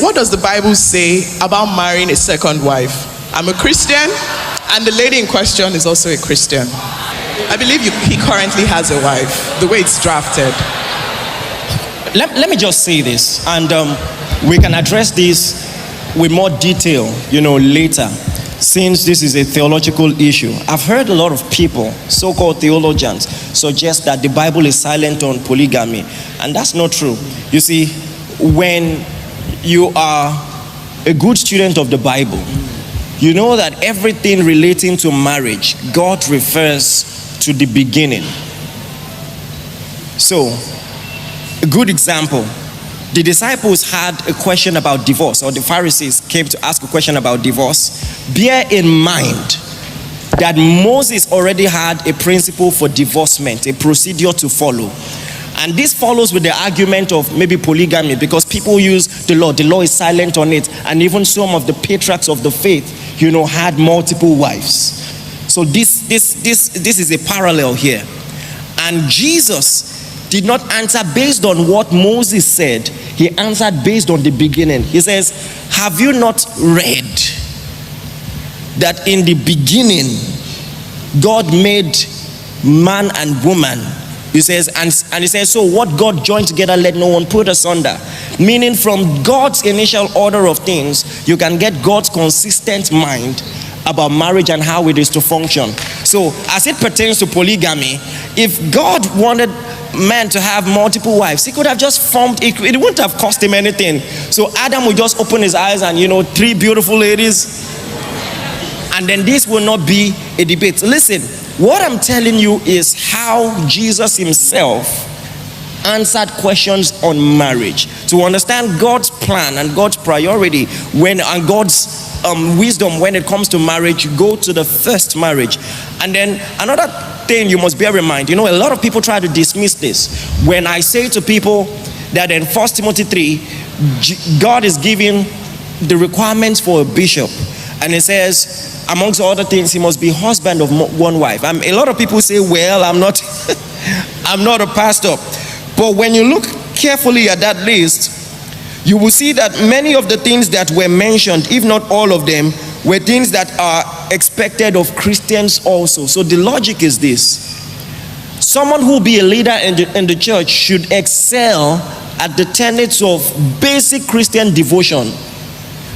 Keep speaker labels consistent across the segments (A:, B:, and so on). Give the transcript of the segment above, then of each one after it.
A: what does the Bible say about marrying a second wife? I'm a Christian, and the lady in question is also a Christian. I believe he currently has a wife, the way it's drafted.
B: Let me just say this, and we can address this with more detail, later, since this is a theological issue. I've heard a lot of people, so-called theologians, suggest that the Bible is silent on polygamy, and that's not true. You see, when you are a good student of the Bible, you know that everything relating to marriage, God refers to the beginning. So, a good example, the disciples had a question about divorce, or the Pharisees came to ask a question about divorce. Bear in mind that Moses already had a principle for divorcement, a procedure to follow. And this follows with the argument of maybe polygamy, because people use the law is silent on it, and even some of the patriarchs of the faith, had multiple wives. So this is a parallel here. And Jesus did not answer based on what Moses said. He answered based on the beginning. He says, have you not read that in the beginning God made man and woman? He says, and he says, so what God joined together, let no one put asunder. Meaning, from God's initial order of things, you can get God's consistent mind about marriage and how it is to function. So, as it pertains to polygamy, if God wanted man to have multiple wives, he could have just formed it wouldn't have cost him anything. So Adam would just open his eyes and 3 beautiful ladies, and then this will not be a debate. Listen, what I'm telling you is how Jesus himself answered questions on marriage. To understand God's plan and God's priority and God's wisdom when it comes to marriage, go to the first marriage. And then another thing you must bear in mind, a lot of people try to dismiss this. When I say to people that in 1 Timothy 3, God is giving the requirements for a bishop, and it says, amongst other things, he must be husband of one wife. A lot of people say, well, I'm not I'm not a pastor. But when you look carefully at that list, you will see that many of the things that were mentioned, if not all of them, were things that are expected of Christians also. So the logic is this: someone who will be a leader in the church should excel at the tenets of basic Christian devotion.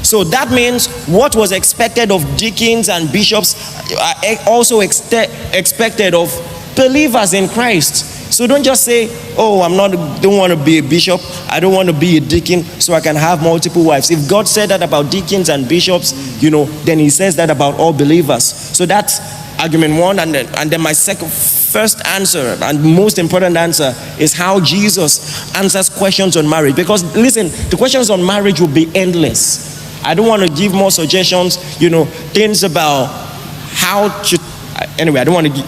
B: So that means what was expected of deacons and bishops are also expected of believers in Christ. So don't just say, oh, don't want to be a bishop, I don't want to be a deacon, so I can have multiple wives. If God said that about deacons and bishops, then he says that about all believers. So that's argument one. And then my first answer and most important answer is how Jesus answers questions on marriage. Because listen, the questions on marriage will be endless. I don't want to give more suggestions, things about anyway, I don't want to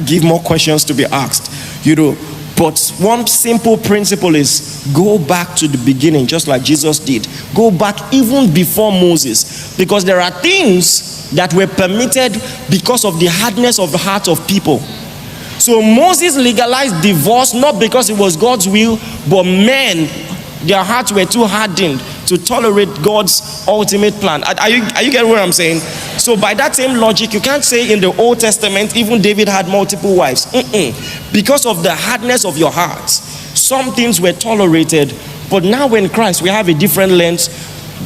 B: give more questions to be asked. But one simple principle is go back to the beginning, just like Jesus did. Go back even before Moses, because there are things that were permitted because of the hardness of the heart of people. So Moses legalized divorce not because it was God's will, but men, their hearts were too hardened to tolerate God's ultimate plan. Are you getting what I'm saying? So by that same logic, you can't say in the Old Testament even David had multiple wives. Because of the hardness of your hearts, some things were tolerated. But now in Christ, we have a different lens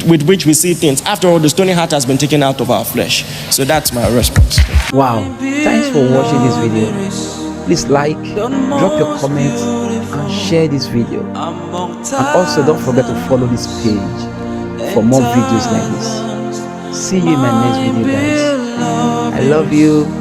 B: with which we see things. After all, the stony heart has been taken out of our flesh. So that's my response.
C: Wow, thanks for watching this video. Please like, drop your comments, and share this video. And also don't forget to follow this page for more videos like this. See you in my next video, guys. I love you.